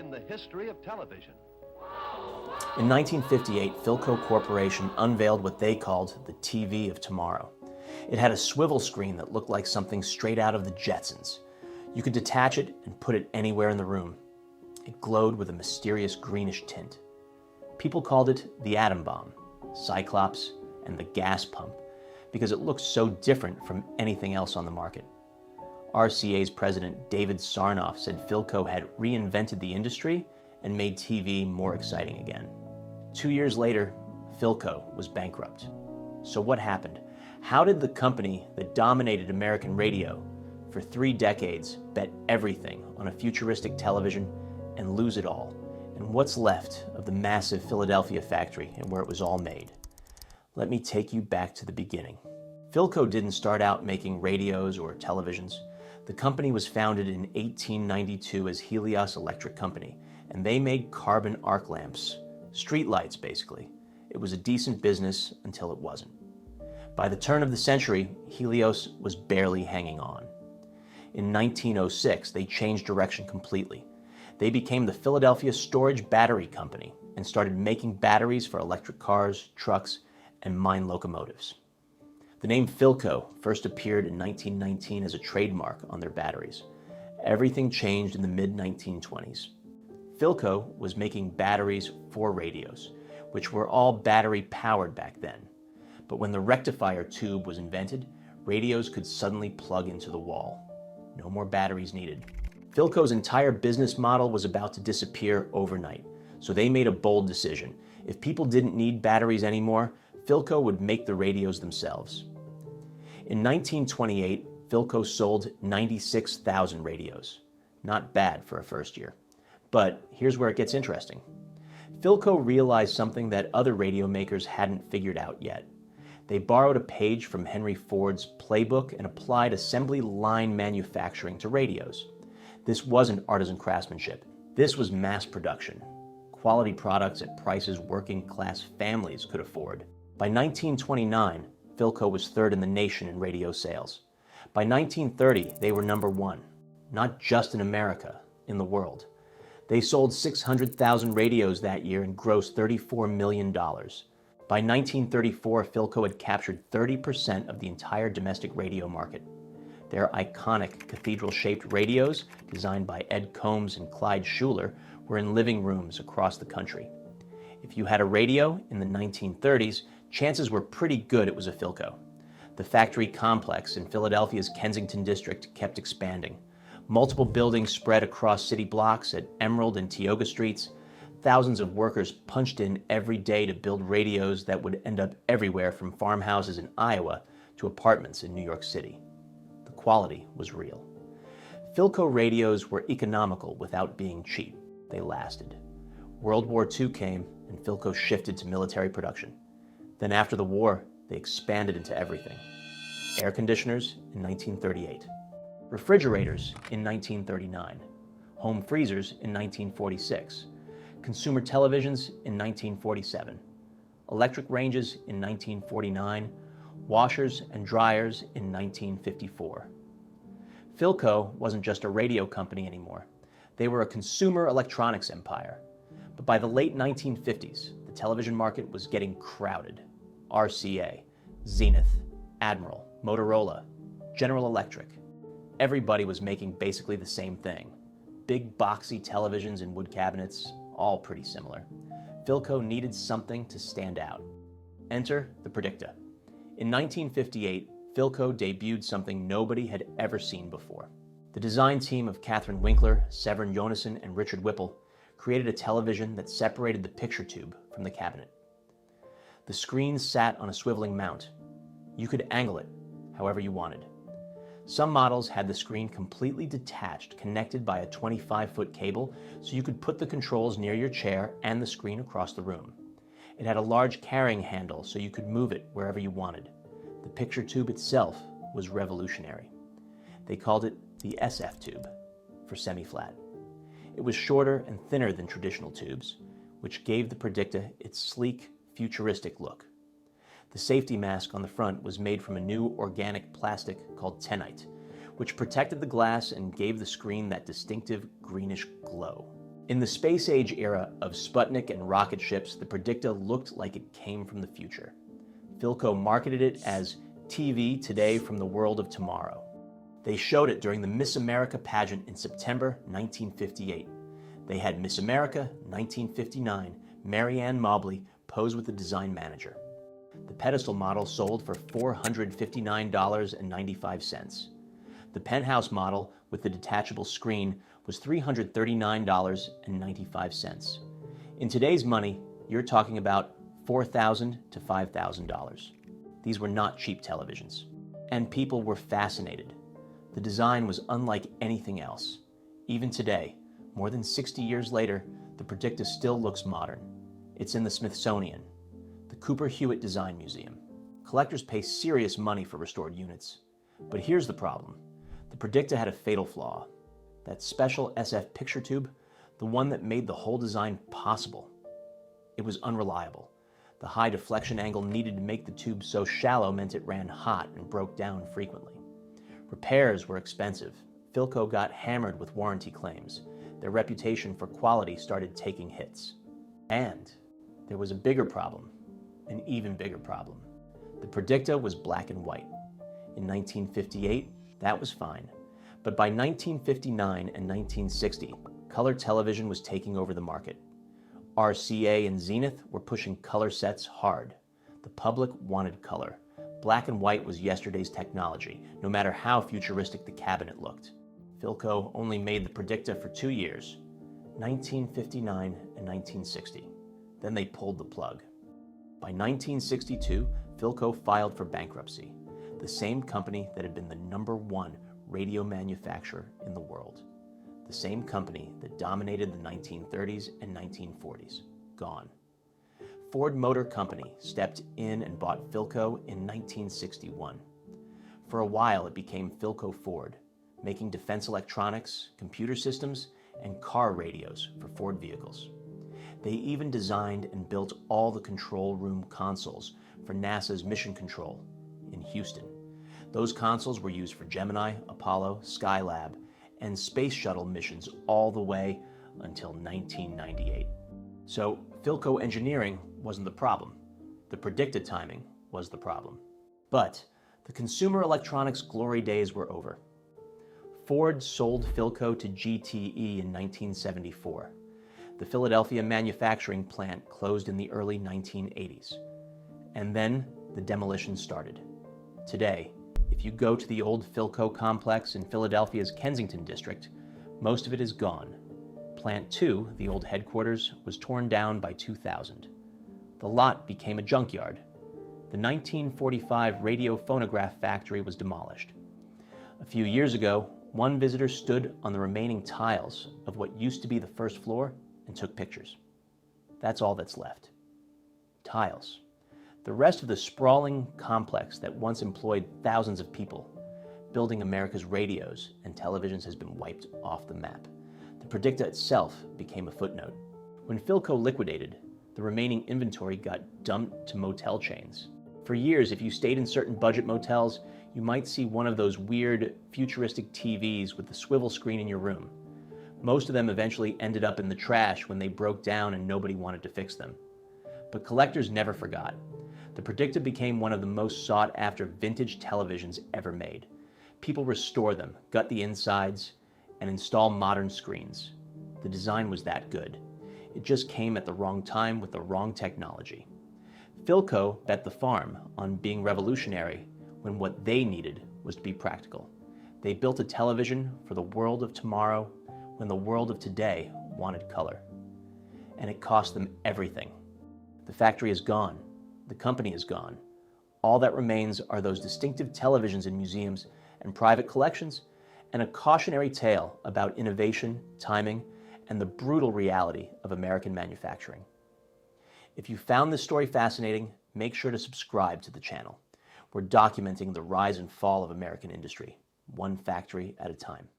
in the history of television. In 1958, Philco Corporation unveiled what they called the TV of tomorrow. It had a swivel screen that looked like something straight out of the Jetsons. You could detach it and put it anywhere in the room. It glowed with a mysterious greenish tint. People called it the atom bomb, Cyclops, and the gas pump because it looked so different from anything else on the market. RCA's president David Sarnoff said Philco had reinvented the industry and made TV more exciting again. 2 years later, Philco was bankrupt. So what happened? How did the company that dominated American radio for 3 decades bet everything on a futuristic television and lose it all? And what's left of the massive Philadelphia factory and where it was all made? Let me take you back to the beginning. Philco didn't start out making radios or televisions. The company was founded in 1892 as Helios Electric Company, and they made carbon arc lamps, street lights basically. It was a decent business until it wasn't. By the turn of the century, Helios was barely hanging on. In 1906, they changed direction completely. They became the Philadelphia Storage Battery Company and started making batteries for electric cars, trucks, and mine locomotives. The name Philco first appeared in 1919 as a trademark on their batteries. Everything changed in the mid-1920s. Philco was making batteries for radios, which were all battery-powered back then. But when the rectifier tube was invented, radios could suddenly plug into the wall. No more batteries needed. Philco's entire business model was about to disappear overnight, so they made a bold decision. If people didn't need batteries anymore, Philco would make the radios themselves. In 1928, Philco sold 96,000 radios. Not bad for a first year. But here's where it gets interesting. Philco realized something that other radio makers hadn't figured out yet. They borrowed a page from Henry Ford's playbook and applied assembly line manufacturing to radios. This wasn't artisan craftsmanship. This was mass production. Quality products at prices working-class families could afford. By 1929, Philco was third in the nation in radio sales. By 1930, they were number one, not just in America, in the world. They sold 600,000 radios that year and grossed $34 million. By 1934, Philco had captured 30% of the entire domestic radio market. Their iconic cathedral-shaped radios, designed by Ed Combs and Clyde Schuler, were in living rooms across the country. If you had a radio in the 1930s, chances were pretty good it was a Philco. The factory complex in Philadelphia's Kensington district kept expanding. Multiple buildings spread across city blocks at Emerald and Tioga Streets. Thousands of workers punched in every day to build radios that would end up everywhere from farmhouses in Iowa to apartments in New York City. The quality was real. Philco radios were economical without being cheap. They lasted. World War II came and Philco shifted to military production. Then after the war, they expanded into everything. Air conditioners in 1938. Refrigerators in 1939. Home freezers in 1946. Consumer televisions in 1947. Electric ranges in 1949. Washers and dryers in 1954. Philco wasn't just a radio company anymore. They were a consumer electronics empire. But by the late 1950s, the television market was getting crowded. RCA, Zenith, Admiral, Motorola, General Electric. Everybody was making basically the same thing. Big boxy televisions and wood cabinets, all pretty similar. Philco needed something to stand out. Enter the Predicta. In 1958, Philco debuted something nobody had ever seen before. The design team of Catherine Winkler, Severin Jonassen, and Richard Whipple created a television that separated the picture tube from the cabinet. The screen sat on a swiveling mount. You could angle it however you wanted. Some models had the screen completely detached, connected by a 25-foot cable, so you could put the controls near your chair and the screen across the room. It had a large carrying handle so you could move it wherever you wanted. The picture tube itself was revolutionary. They called it the SF tube, for semi-flat. It was shorter and thinner than traditional tubes, which gave the Predicta its sleek, futuristic look. The safety mask on the front was made from a new organic plastic called tennite, which protected the glass and gave the screen that distinctive greenish glow. In the space age era of Sputnik and rocket ships, the Predicta looked like it came from the future. Philco marketed it as TV today from the world of tomorrow. They showed it during the Miss America pageant in September 1958. They had Miss America 1959, Mary Ann Mobley, pose with the design manager. The pedestal model sold for $459.95. The penthouse model with the detachable screen was $339.95. In today's money, you're talking about $4,000 to $5,000. These were not cheap televisions. And people were fascinated. The design was unlike anything else. Even today, more than 60 years later, the Predicta still looks modern. It's in the Smithsonian, the Cooper Hewitt Design Museum. Collectors pay serious money for restored units. But here's the problem. The Predicta had a fatal flaw. That special SF picture tube, the one that made the whole design possible. It was unreliable. The high deflection angle needed to make the tube so shallow meant it ran hot and broke down frequently. Repairs were expensive. Philco got hammered with warranty claims. Their reputation for quality started taking hits. And there was a bigger problem, an even bigger problem. The Predicta was black and white. In 1958, that was fine. But by 1959 and 1960, color television was taking over the market. RCA and Zenith were pushing color sets hard. The public wanted color. Black and white was yesterday's technology, no matter how futuristic the cabinet looked. Philco only made the Predicta for 2 years, 1959 and 1960. Then they pulled the plug. By 1962, Philco filed for bankruptcy, the same company that had been the #1 radio manufacturer in the world. The same company that dominated the 1930s and 1940s. Gone. Ford Motor Company stepped in and bought Philco in 1961. For a while, it became Philco Ford, making defense electronics, computer systems, and car radios for Ford vehicles. They even designed and built all the control room consoles for NASA's Mission Control in Houston. Those consoles were used for Gemini, Apollo, Skylab, and space shuttle missions all the way until 1998. So Philco engineering wasn't the problem. The Predicta timing was the problem. But the consumer electronics glory days were over. Ford sold Philco to GTE in 1974. The Philadelphia manufacturing plant closed in the early 1980s. And then the demolition started. Today, if you go to the old Philco complex in Philadelphia's Kensington district, most of it is gone. Plant 2, the old headquarters, was torn down by 2000. The lot became a junkyard. The 1945 radio phonograph factory was demolished. A few years ago, one visitor stood on the remaining tiles of what used to be the first floor and took pictures. That's all that's left. Tiles. The rest of the sprawling complex that once employed thousands of people, building America's radios and televisions, has been wiped off the map. The Predicta itself became a footnote. When Philco liquidated, the remaining inventory got dumped to motel chains. For years, if you stayed in certain budget motels, you might see one of those weird, futuristic TVs with the swivel screen in your room. Most of them eventually ended up in the trash when they broke down and nobody wanted to fix them. But collectors never forgot. The Predicta became one of the most sought-after vintage televisions ever made. People restore them, gut the insides, and install modern screens. The design was that good. It just came at the wrong time with the wrong technology. Philco bet the farm on being revolutionary when what they needed was to be practical. They built a television for the world of tomorrow when the world of today wanted color. And it cost them everything. The factory is gone. The company is gone. All that remains are those distinctive televisions in museums and private collections, and a cautionary tale about innovation, timing, and the brutal reality of American manufacturing. If you found this story fascinating, make sure to subscribe to the channel. We're documenting the rise and fall of American industry, one factory at a time.